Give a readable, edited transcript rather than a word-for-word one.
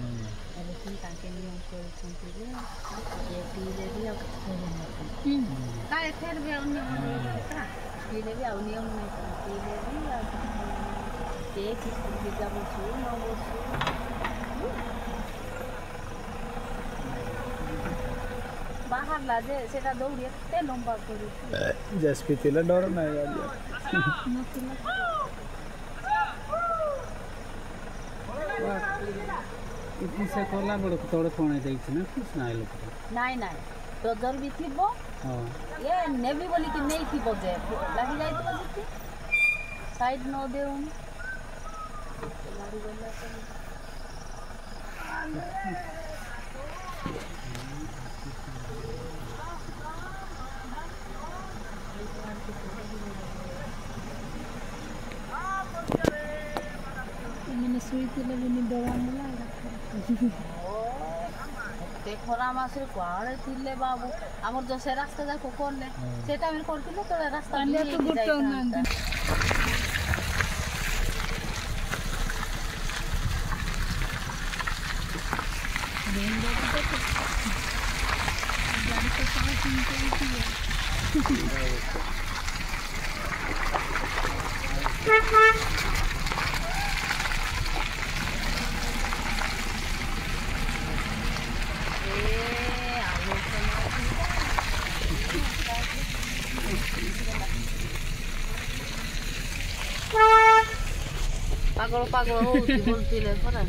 लेकिन ताके नियम करछन्ति जे पीले भी अब काय फेर भी अन्य पीले भी अब नियम नहीं पीले भी अब एक ही जब छु न बसु बाहर लाजे सेटा दौड़ी एते लंबा करू जसपी तिला डर नहीं यार इतनी से कोला बड़ तोड़ कोणे देछि ना कुछ नाही लोग नहीं नहीं तो जर भी थिबो हां ये नेवी बोली कि नहीं थिबो जे लागी जाई तो जिति साइड न देउ गाड़ी गला मैंने सुई तिले भी डरा मला ते खरा मासे कुआड़े थिले बाबू हमर जो से रास्ता जाको करले सेटा में करथिले तो रास्ता अन्य तो गुटो नंद गाड़ी तो 5 मिनट की है पागल पागल होती बोलती ले परा